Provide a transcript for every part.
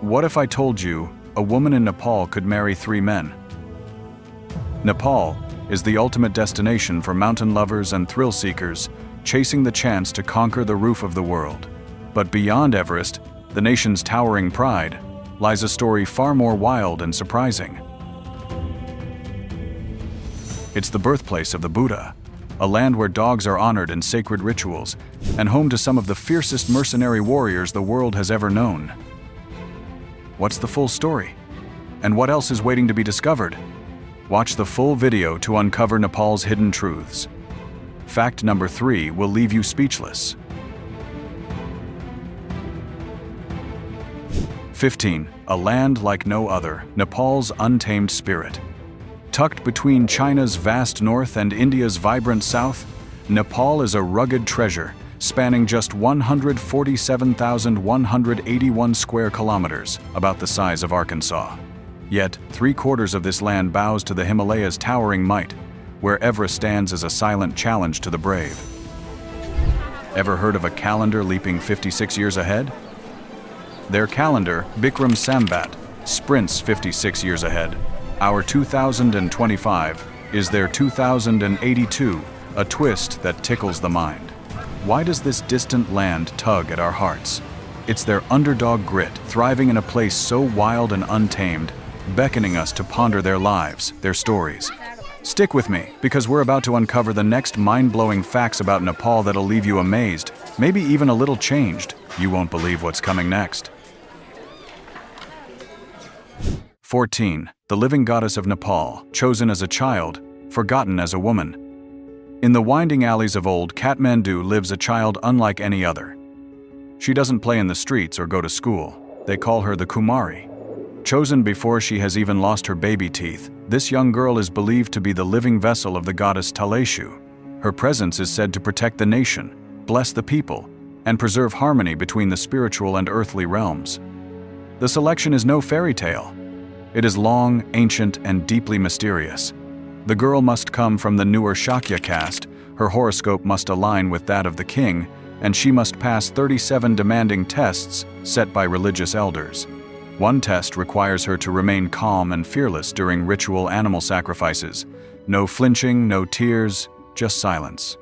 What if I told you a woman in Nepal could marry 3 men? Nepal is the ultimate destination for mountain lovers and thrill seekers chasing the chance to conquer the roof of the world. But beyond Everest, the nation's towering pride, lies a story far more wild and surprising. It's the birthplace of the Buddha, a land where dogs are honored in sacred rituals, and home to some of the fiercest mercenary warriors the world has ever known. What's the full story? And what else is waiting to be discovered? Watch the full video to uncover Nepal's hidden truths. Fact number 3 will leave you speechless. 15. A land like no other, Nepal's untamed spirit. Tucked between China's vast north and India's vibrant south, Nepal is a rugged treasure spanning just 147,181 square kilometers, about the size of Arkansas. Yet, 3/4 of this land bows to the Himalayas' towering might, where Everest stands as a silent challenge to the brave. Ever heard of a calendar leaping 56 years ahead? Their calendar, Bikram Sambat, sprints 56 years ahead. Our 2025 is their 2082, a twist that tickles the mind. Why does this distant land tug at our hearts? It's their underdog grit, thriving in a place so wild and untamed, beckoning us to ponder their lives, their stories. Stick with me, because we're about to uncover the next mind-blowing facts about Nepal that'll leave you amazed, maybe even a little changed. You won't believe what's coming next. 14. The living goddess of Nepal, chosen as a child, forgotten as a woman. In the winding alleys of old Kathmandu lives a child unlike any other. She doesn't play in the streets or go to school. They call her the Kumari. Chosen before she has even lost her baby teeth, this young girl is believed to be the living vessel of the goddess Taleshu. Her presence is said to protect the nation, bless the people, and preserve harmony between the spiritual and earthly realms. The selection is no fairy tale. It is long, ancient, and deeply mysterious. The girl must come from the newer Shakya caste, her horoscope must align with that of the king, and she must pass 37 demanding tests set by religious elders. One test requires her to remain calm and fearless during ritual animal sacrifices. No flinching, no tears, just silence.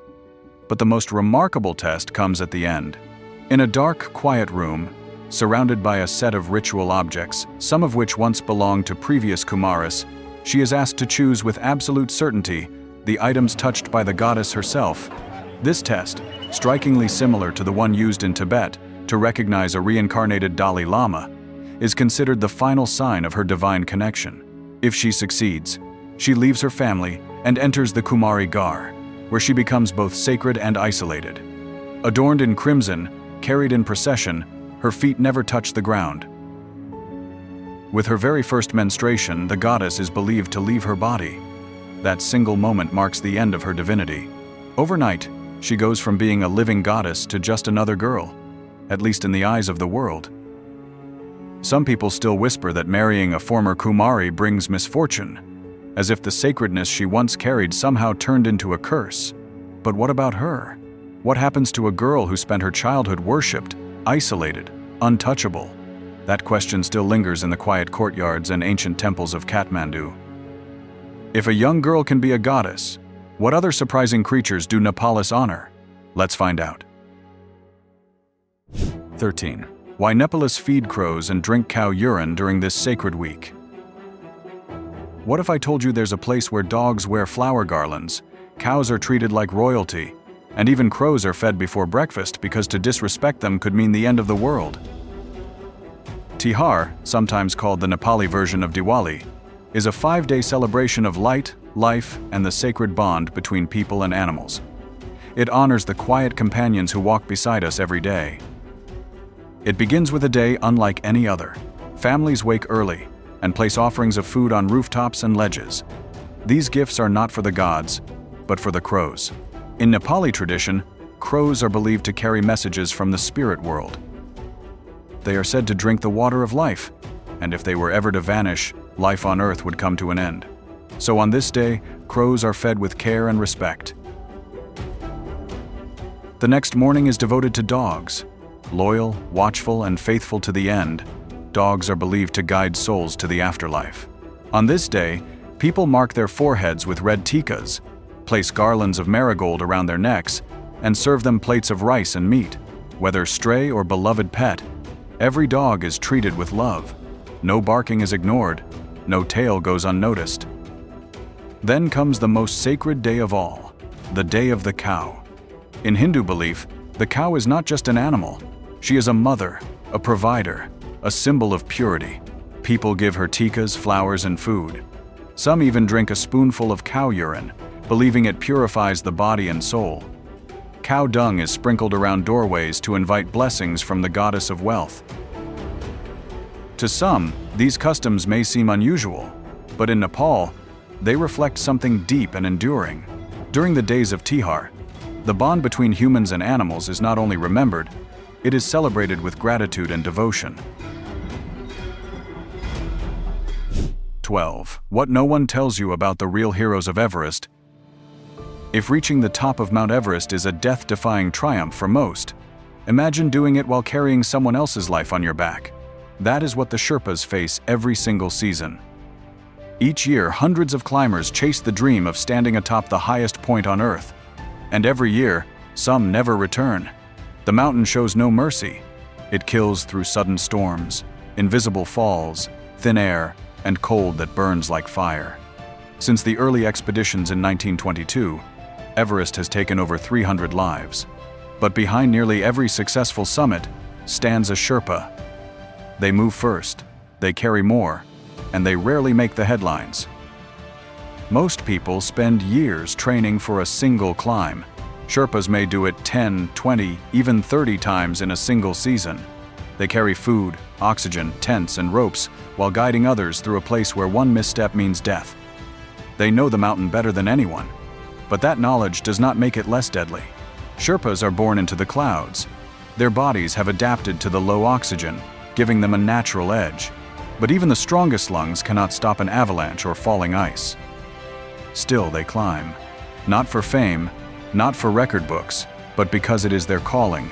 But the most remarkable test comes at the end. In a dark, quiet room, surrounded by a set of ritual objects, some of which once belonged to previous Kumaris, she is asked to choose with absolute certainty the items touched by the goddess herself. This test, strikingly similar to the one used in Tibet to recognize a reincarnated Dalai Lama, is considered the final sign of her divine connection. If she succeeds, she leaves her family and enters the Kumari Gar, where she becomes both sacred and isolated. Adorned in crimson, carried in procession, her feet never touch the ground. With her very first menstruation, the goddess is believed to leave her body. That single moment marks the end of her divinity. Overnight, she goes from being a living goddess to just another girl, at least in the eyes of the world. Some people still whisper that marrying a former Kumari brings misfortune, as if the sacredness she once carried somehow turned into a curse. But what about her? What happens to a girl who spent her childhood worshipped, isolated, untouchable? That question still lingers in the quiet courtyards and ancient temples of Kathmandu. If a young girl can be a goddess, what other surprising creatures do Nepalis honor? Let's find out. 13. Why Nepalis feed crows and drink cow urine during this sacred week. What if I told you there's a place where dogs wear flower garlands, cows are treated like royalty, and even crows are fed before breakfast because to disrespect them could mean the end of the world? Tihar, sometimes called the Nepali version of Diwali, is a 5-day celebration of light, life, and the sacred bond between people and animals. It honors the quiet companions who walk beside us every day. It begins with a day unlike any other. Families wake early and place offerings of food on rooftops and ledges. These gifts are not for the gods, but for the crows. In Nepali tradition, crows are believed to carry messages from the spirit world. They are said to drink the water of life, and if they were ever to vanish, life on earth would come to an end. So on this day, crows are fed with care and respect. The next morning is devoted to dogs. Loyal, watchful, and faithful to the end, dogs are believed to guide souls to the afterlife. On this day, people mark their foreheads with red tikas, place garlands of marigold around their necks, and serve them plates of rice and meat. Whether stray or beloved pet, every dog is treated with love. No barking is ignored, no tail goes unnoticed. Then comes the most sacred day of all, the Day of the Cow. In Hindu belief, the cow is not just an animal. She is a mother, a provider, a symbol of purity. People give her tikas, flowers, and food. Some even drink a spoonful of cow urine, believing it purifies the body and soul. Cow dung is sprinkled around doorways to invite blessings from the goddess of wealth. To some, these customs may seem unusual, but in Nepal, they reflect something deep and enduring. During the days of Tihar, the bond between humans and animals is not only remembered, it is celebrated with gratitude and devotion. 12. What no one tells you about the real heroes of Everest. If reaching the top of Mount Everest is a death-defying triumph for most, imagine doing it while carrying someone else's life on your back. That is what the Sherpas face every single season. Each year, hundreds of climbers chase the dream of standing atop the highest point on Earth. And every year, some never return. The mountain shows no mercy. It kills through sudden storms, invisible falls, thin air, and cold that burns like fire. Since the early expeditions in 1922, Everest has taken over 300 lives. But behind nearly every successful summit stands a Sherpa. They move first, they carry more, and they rarely make the headlines. Most people spend years training for a single climb. Sherpas may do it 10, 20, even 30 times in a single season. They carry food, oxygen, tents, and ropes while guiding others through a place where one misstep means death. They know the mountain better than anyone, but that knowledge does not make it less deadly. Sherpas are born into the clouds. Their bodies have adapted to the low oxygen, giving them a natural edge. But even the strongest lungs cannot stop an avalanche or falling ice. Still they climb, not for fame, not for record books, but because it is their calling,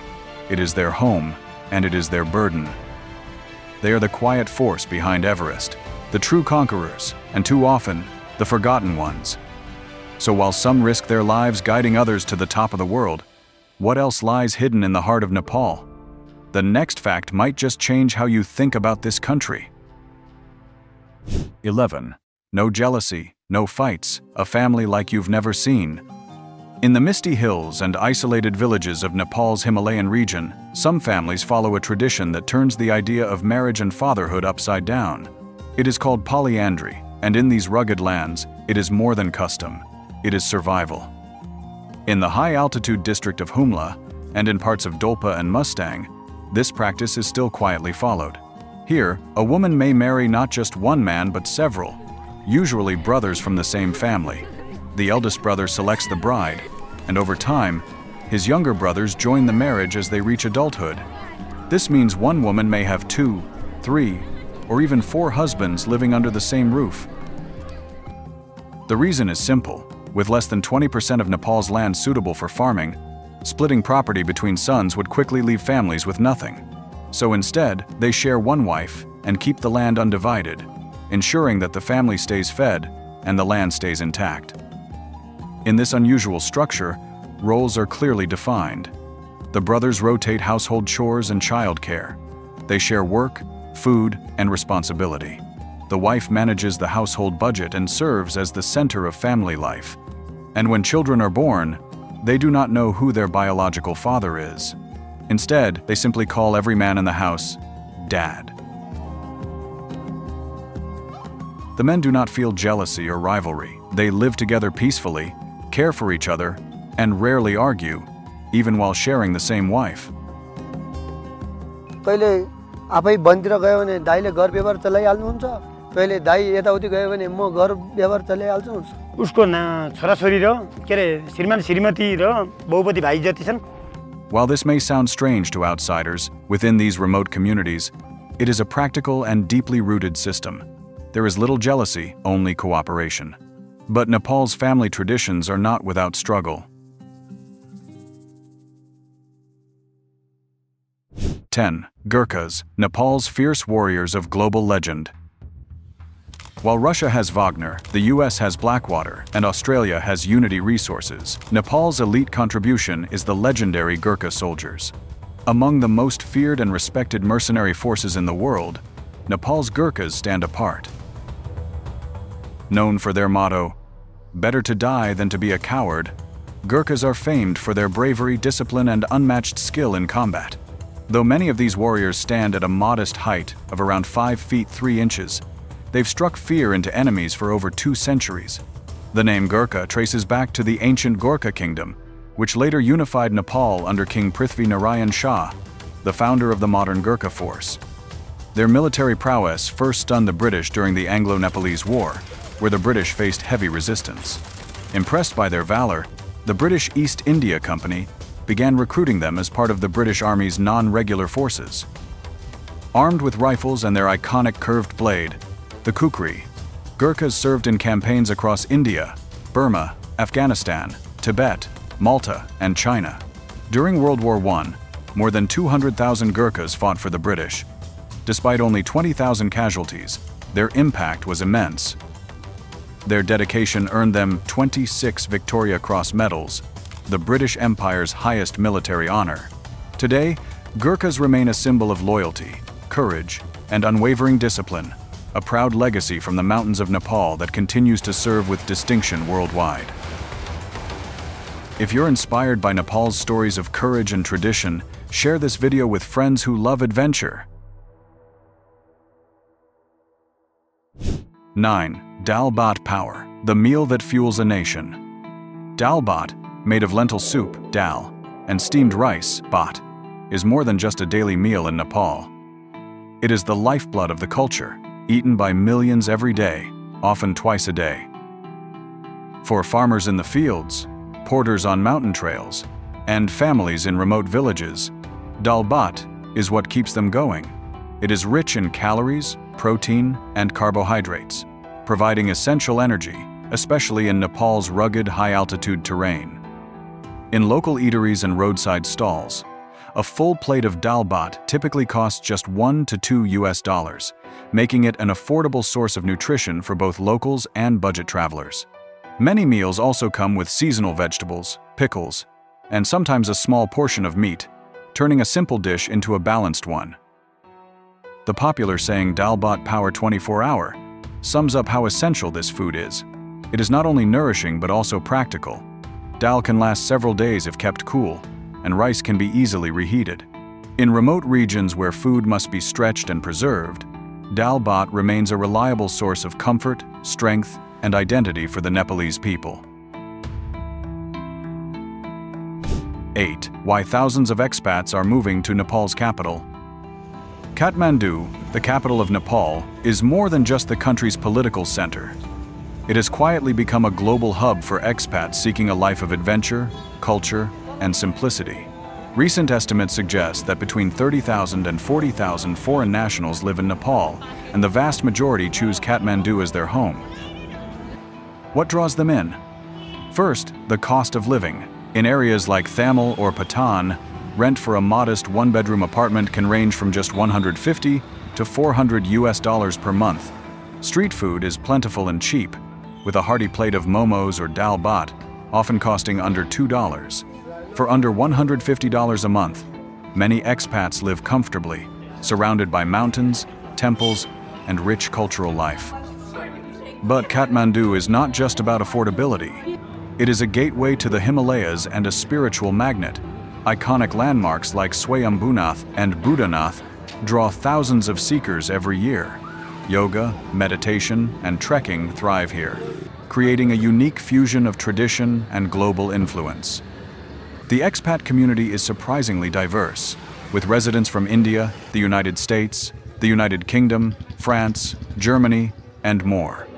it is their home, and it is their burden. They are the quiet force behind Everest, the true conquerors, and too often, the forgotten ones. So while some risk their lives guiding others to the top of the world, what else lies hidden in the heart of Nepal? The next fact might just change how you think about this country. 11. No jealousy, no fights, a family like you've never seen. In the misty hills and isolated villages of Nepal's Himalayan region, some families follow a tradition that turns the idea of marriage and fatherhood upside down. It is called polyandry, and in these rugged lands, it is more than custom. It is survival. In the high-altitude district of Humla, and in parts of Dolpa and Mustang, this practice is still quietly followed. Here, a woman may marry not just one man but several, usually brothers from the same family. The eldest brother selects the bride, and over time, his younger brothers join the marriage as they reach adulthood. This means one woman may have 2, 3, or even 4 husbands living under the same roof. The reason is simple. With less than 20% of Nepal's land suitable for farming, splitting property between sons would quickly leave families with nothing. So instead, they share one wife and keep the land undivided, ensuring that the family stays fed and the land stays intact. In this unusual structure, roles are clearly defined. The brothers rotate household chores and childcare. They share work, food, and responsibility. The wife manages the household budget and serves as the center of family life. And when children are born, they do not know who their biological father is. Instead, they simply call every man in the house Dad. The men do not feel jealousy or rivalry. They live together peacefully, care for each other, and rarely argue, even while sharing the same wife. कहिले आफै बनतिर गयो भने दाइले घर व्यवहार चलाइहाल्नुहुन्छ कहिले दाइ यताउति गयो भने म घर व्यवहार चलाइहाल्छु उसको छोराछोरी र के रे श्रीमान श्रीमती र बहुपति भाइ जति छन्. While this may sound strange to outsiders, within these remote communities, it is a practical and deeply rooted system. There is little jealousy, only cooperation. But Nepal's family traditions are not without struggle. 10. Gurkhas, Nepal's fierce warriors of global legend. While Russia has Wagner, the US has Blackwater, and Australia has Unity Resources, Nepal's elite contribution is the legendary Gurkha soldiers. Among the most feared and respected mercenary forces in the world, Nepal's Gurkhas stand apart. Known for their motto, "Better to die than to be a coward," Gurkhas are famed for their bravery, discipline, and unmatched skill in combat. Though many of these warriors stand at a modest height of around 5 feet 3 inches, they've struck fear into enemies for over 2 centuries. The name Gurkha traces back to the ancient Gurkha kingdom, which later unified Nepal under King Prithvi Narayan Shah, the founder of the modern Gurkha force. Their military prowess first stunned the British during the Anglo-Nepalese War, where the British faced heavy resistance. Impressed by their valor, the British East India Company began recruiting them as part of the British Army's non-regular forces. Armed with rifles and their iconic curved blade, the kukri, Gurkhas served in campaigns across India, Burma, Afghanistan, Tibet, Malta, and China. During World War I, more than 200,000 Gurkhas fought for the British. Despite only 20,000 casualties, their impact was immense. Their dedication earned them 26 Victoria Cross medals, the British Empire's highest military honor. Today, Gurkhas remain a symbol of loyalty, courage, and unwavering discipline, a proud legacy from the mountains of Nepal that continues to serve with distinction worldwide. If you're inspired by Nepal's stories of courage and tradition, share this video with friends who love adventure. 9. Dal Bhat Power, the meal that fuels a nation. Dal Bhat, made of lentil soup, dal, and steamed rice, bhat, is more than just a daily meal in Nepal. It is the lifeblood of the culture, eaten by millions every day, often twice a day. For farmers in the fields, porters on mountain trails, and families in remote villages, dal bhat is what keeps them going. It is rich in calories, protein, and carbohydrates, providing essential energy, especially in Nepal's rugged, high-altitude terrain. In local eateries and roadside stalls, a full plate of dal bhat typically costs just $1 to $2, making it an affordable source of nutrition for both locals and budget travelers. Many meals also come with seasonal vegetables, pickles, and sometimes a small portion of meat, turning a simple dish into a balanced one. The popular saying "Dal Bhat Power 24-hour" sums up how essential this food is. It is not only nourishing but also practical. Dal can last several days if kept cool, and rice can be easily reheated. In remote regions where food must be stretched and preserved, dal bhat remains a reliable source of comfort, strength, and identity for the Nepalese people. 8. Why thousands of expats are moving to Nepal's capital. Kathmandu, the capital of Nepal, is more than just the country's political center. It has quietly become a global hub for expats seeking a life of adventure, culture, and simplicity. Recent estimates suggest that between 30,000 and 40,000 foreign nationals live in Nepal, and the vast majority choose Kathmandu as their home. What draws them in? First, the cost of living. In areas like Thamel or Patan, rent for a modest one-bedroom apartment can range from just $150 to $400 per month. Street food is plentiful and cheap, with a hearty plate of momos or dal bhat often costing under $2. For under $150 a month, many expats live comfortably, surrounded by mountains, temples, and rich cultural life. But Kathmandu is not just about affordability. It is a gateway to the Himalayas and a spiritual magnet. Iconic landmarks like Swayambhunath and Buddhanath draw thousands of seekers every year. Yoga, meditation, and trekking thrive here, creating a unique fusion of tradition and global influence. The expat community is surprisingly diverse, with residents from India, the United States, the United Kingdom, France, Germany, and more.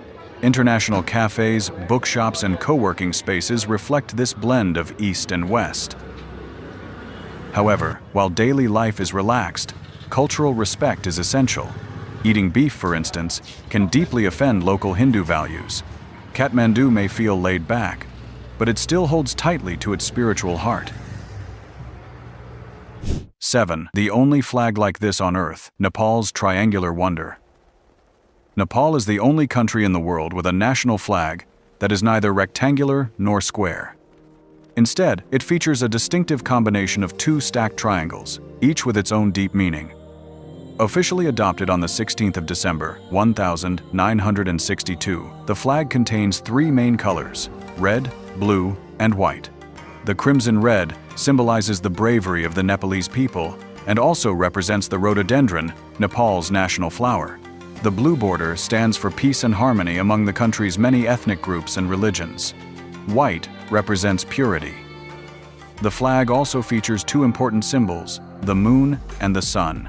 International cafes, bookshops, and co-working spaces reflect this blend of East and West. However, while daily life is relaxed, cultural respect is essential. Eating beef, for instance, can deeply offend local Hindu values. Kathmandu may feel laid back, but it still holds tightly to its spiritual heart. 7. The only flag like this on Earth, Nepal's triangular wonder. Nepal is the only country in the world with a national flag that is neither rectangular nor square. Instead, it features a distinctive combination of two stacked triangles, each with its own deep meaning. Officially adopted on the 16th of December, 1962, the flag contains three main colors: red, blue, and white. The crimson red symbolizes the bravery of the Nepalese people and also represents the rhododendron, Nepal's national flower. The blue border stands for peace and harmony among the country's many ethnic groups and religions. White represents purity. The flag also features two important symbols, the moon and the sun.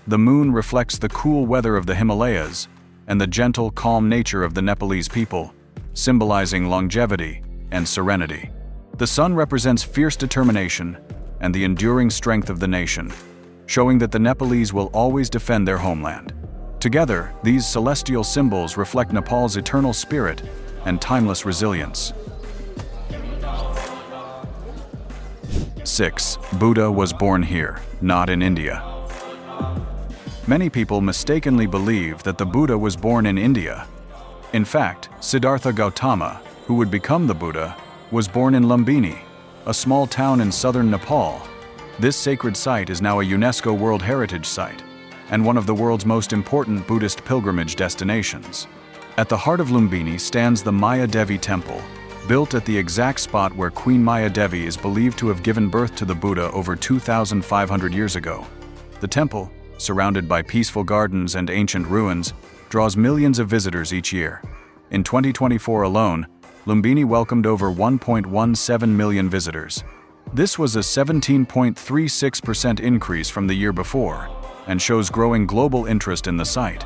The moon reflects the cool weather of the Himalayas and the gentle, calm nature of the Nepalese people, symbolizing longevity and serenity. The sun represents fierce determination and the enduring strength of the nation, showing that the Nepalese will always defend their homeland. Together, these celestial symbols reflect Nepal's eternal spirit and timeless resilience. 6. Buddha was born here, not in India. Many people mistakenly believe that the Buddha was born in India. In fact, Siddhartha Gautama, who would become the Buddha, was born in Lumbini, a small town in southern Nepal. This sacred site is now a UNESCO World Heritage Site and one of the world's most important Buddhist pilgrimage destinations. At the heart of Lumbini stands the Maya Devi Temple, built at the exact spot where Queen Maya Devi is believed to have given birth to the Buddha over 2,500 years ago. The temple, surrounded by peaceful gardens and ancient ruins, draws millions of visitors each year. In 2024 alone, Lumbini welcomed over 1.17 million visitors. This was a 17.36% increase from the year before, and shows growing global interest in the site.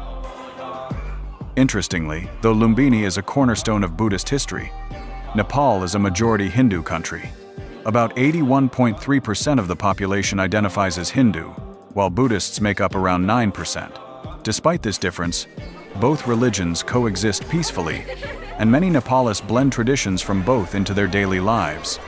Interestingly, though Lumbini is a cornerstone of Buddhist history, Nepal is a majority Hindu country. About 81.3% of the population identifies as Hindu, while Buddhists make up around 9%. Despite this difference, both religions coexist peacefully, and many Nepalis blend traditions from both into their daily lives.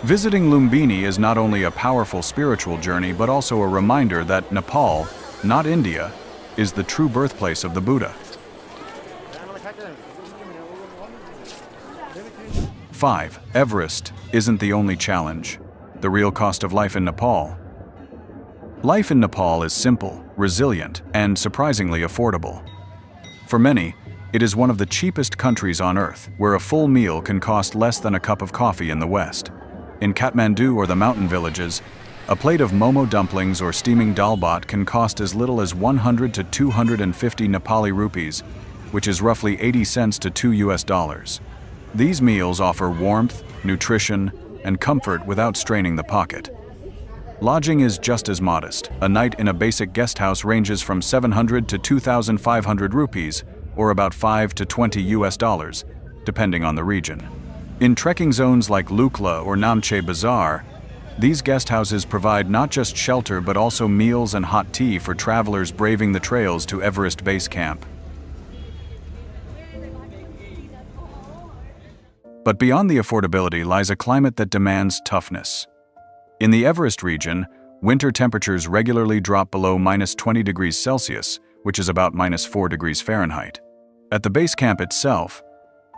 Visiting Lumbini is not only a powerful spiritual journey but also a reminder that Nepal, not India, is the true birthplace of the Buddha. 5. Everest isn't the only challenge. The real cost of life in Nepal. Life in Nepal is simple, resilient, and surprisingly affordable. For many, it is one of the cheapest countries on Earth, where a full meal can cost less than a cup of coffee in the West. In Kathmandu or the mountain villages, a plate of momo dumplings or steaming dal bhat can cost as little as 100 to 250 Nepali rupees, which is roughly 80 cents to $2. These meals offer warmth, nutrition, and comfort without straining the pocket. Lodging is just as modest. A night in a basic guest house ranges from 700 to 2,500 rupees, or about 5 to $20, depending on the region. In trekking zones like Lukla or Namche Bazaar, these guest houses provide not just shelter but also meals and hot tea for travelers braving the trails to Everest Base Camp. But beyond the affordability lies a climate that demands toughness. In the Everest region, winter temperatures regularly drop below -20 degrees Celsius, which is about -4 degrees Fahrenheit. At the base camp itself,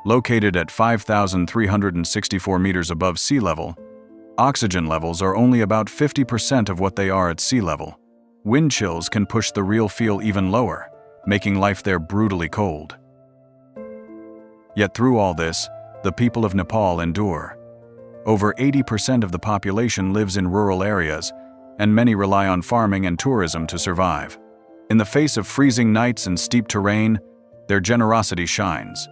located at 5,364 meters above sea level, oxygen levels are only about 50% of what they are at sea level. Wind chills can push the real feel even lower, making life there brutally cold. Yet through all this, the people of Nepal endure. Over 80% of the population lives in rural areas, and many rely on farming and tourism to survive. In the face of freezing nights and steep terrain, their generosity shines.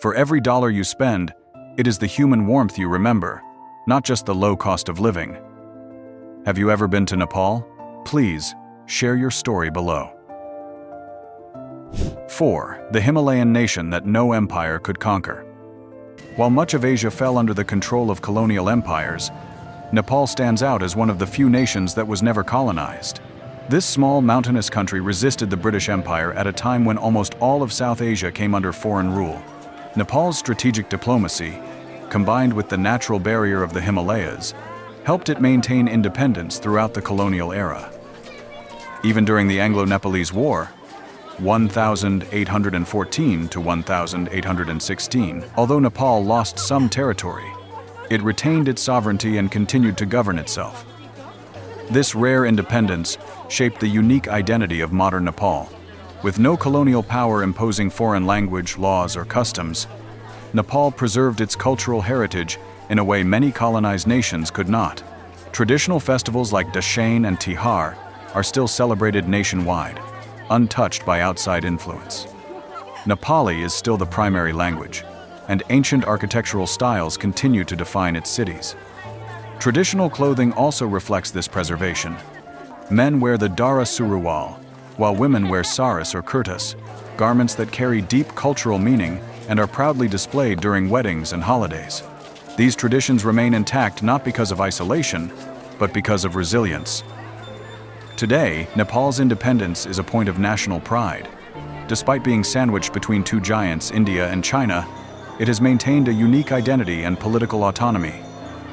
For every dollar you spend, it is the human warmth you remember, not just the low cost of living. Have you ever been to Nepal? Please, share your story below. 4. The Himalayan nation that no empire could conquer. While much of Asia fell under the control of colonial empires, Nepal stands out as one of the few nations that was never colonized. This small mountainous country resisted the British Empire at a time when almost all of South Asia came under foreign rule. Nepal's strategic diplomacy, combined with the natural barrier of the Himalayas, helped it maintain independence throughout the colonial era. Even during the Anglo-Nepalese War, 1814 to 1816, although Nepal lost some territory, it retained its sovereignty and continued to govern itself. This rare independence shaped the unique identity of modern Nepal. With no colonial power imposing foreign language, laws, or customs, Nepal preserved its cultural heritage in a way many colonized nations could not. Traditional festivals like Dashain and Tihar are still celebrated nationwide, untouched by outside influence. Nepali is still the primary language, and ancient architectural styles continue to define its cities. Traditional clothing also reflects this preservation. Men wear the Dara Suruwal, while women wear saris or kurtas, garments that carry deep cultural meaning and are proudly displayed during weddings and holidays. These traditions remain intact not because of isolation, but because of resilience. Today, Nepal's independence is a point of national pride. Despite being sandwiched between two giants, India and China, it has maintained a unique identity and political autonomy.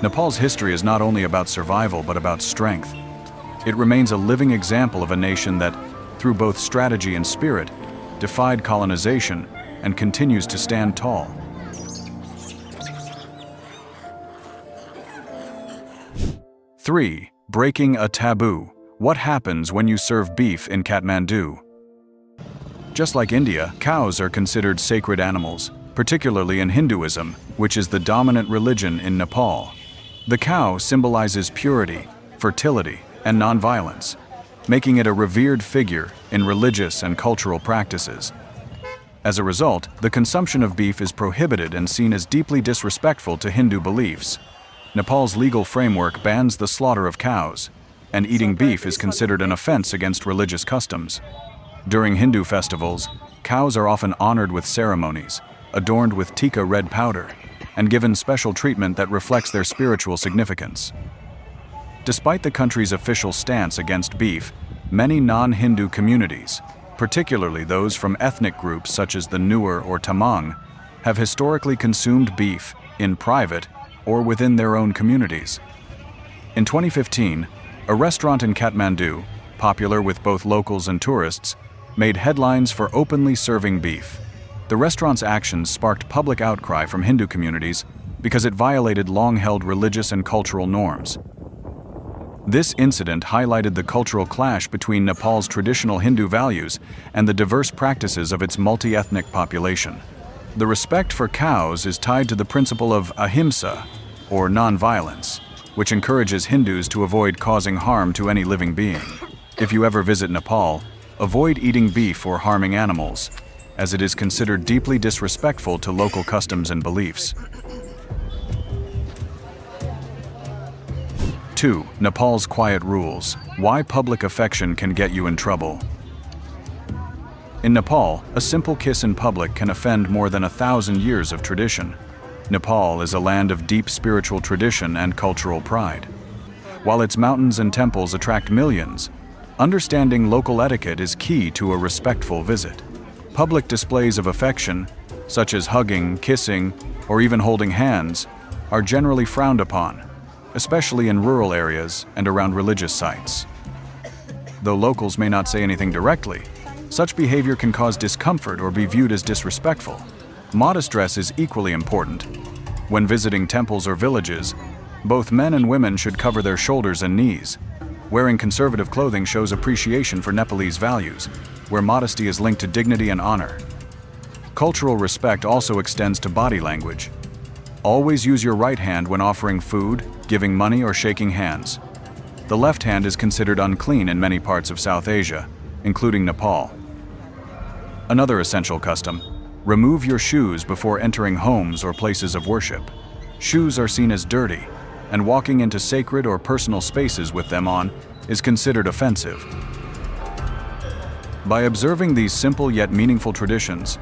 Nepal's history is not only about survival but about strength. It remains a living example of a nation that, through both strategy and spirit, defied colonization and continues to stand tall. 3. Breaking a taboo. What happens when you serve beef in Kathmandu? Just like India, cows are considered sacred animals, particularly in Hinduism, which is the dominant religion in Nepal. The cow symbolizes purity, fertility, and nonviolence, making it a revered figure in religious and cultural practices. As a result, the consumption of beef is prohibited and seen as deeply disrespectful to Hindu beliefs. Nepal's legal framework bans the slaughter of cows, and eating beef is considered an offense against religious customs. During Hindu festivals, cows are often honored with ceremonies, adorned with tikka red powder, and given special treatment that reflects their spiritual significance. Despite the country's official stance against beef, many non-Hindu communities, particularly those from ethnic groups such as the Nuer or Tamang, have historically consumed beef in private or within their own communities. In 2015, a restaurant in Kathmandu, popular with both locals and tourists, made headlines for openly serving beef. The restaurant's actions sparked public outcry from Hindu communities because it violated long-held religious and cultural norms. This incident highlighted the cultural clash between Nepal's traditional Hindu values and the diverse practices of its multi-ethnic population. The respect for cows is tied to the principle of ahimsa, or non-violence, which encourages Hindus to avoid causing harm to any living being. If you ever visit Nepal, avoid eating beef or harming animals, as it is considered deeply disrespectful to local customs and beliefs. 2. Nepal's quiet rules. Why public affection can get you in trouble. In Nepal, a simple kiss in public can offend more than 1,000 years of tradition. Nepal is a land of deep spiritual tradition and cultural pride. While its mountains and temples attract millions, understanding local etiquette is key to a respectful visit. Public displays of affection, such as hugging, kissing, or even holding hands, are generally frowned upon, especially in rural areas and around religious sites. Though locals may not say anything directly, such behavior can cause discomfort or be viewed as disrespectful. Modest dress is equally important. When visiting temples or villages, both men and women should cover their shoulders and knees. Wearing conservative clothing shows appreciation for Nepalese values, where modesty is linked to dignity and honor. Cultural respect also extends to body language. Always use your right hand when offering food, giving money, or shaking hands. The left hand is considered unclean in many parts of South Asia, including Nepal. Another essential custom: remove your shoes before entering homes or places of worship. Shoes are seen as dirty, and walking into sacred or personal spaces with them on is considered offensive. By observing these simple yet meaningful traditions,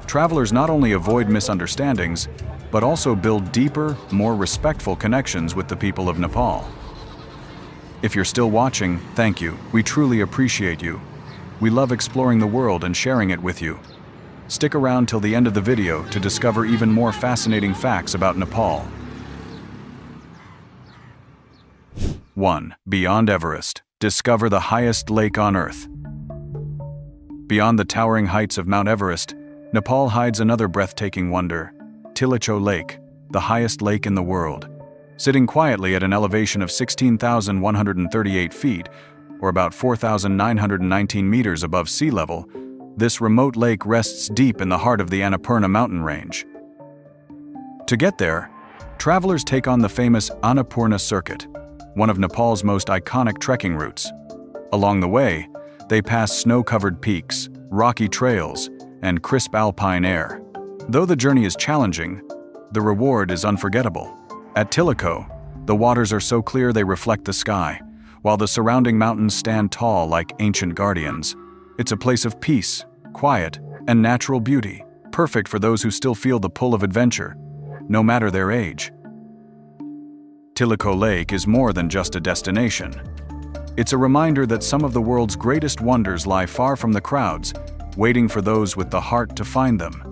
travelers not only avoid misunderstandings, but also build deeper, more respectful connections with the people of Nepal. If you're still watching, thank you. We truly appreciate you. We love exploring the world and sharing it with you. Stick around till the end of the video to discover even more fascinating facts about Nepal. 1. Beyond Everest. Discover the highest lake on Earth. Beyond the towering heights of Mount Everest, Nepal hides another breathtaking wonder, Tilicho Lake, the highest lake in the world. Sitting quietly at an elevation of 16,138 feet, or about 4,919 meters above sea level, this remote lake rests deep in the heart of the Annapurna mountain range. To get there, travelers take on the famous Annapurna Circuit, one of Nepal's most iconic trekking routes. Along the way, they pass snow-covered peaks, rocky trails, and crisp alpine air. Though the journey is challenging, the reward is unforgettable. At Tilicho, the waters are so clear they reflect the sky, while the surrounding mountains stand tall like ancient guardians. It's a place of peace, quiet, and natural beauty, perfect for those who still feel the pull of adventure, no matter their age. Tilicho Lake is more than just a destination. It's a reminder that some of the world's greatest wonders lie far from the crowds, waiting for those with the heart to find them.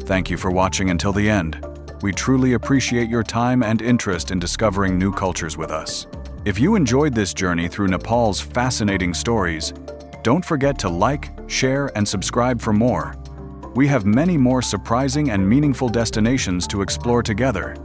Thank you for watching until the end. We truly appreciate your time and interest in discovering new cultures with us. If you enjoyed this journey through Nepal's fascinating stories, don't forget to like, share, and subscribe for more. We have many more surprising and meaningful destinations to explore together.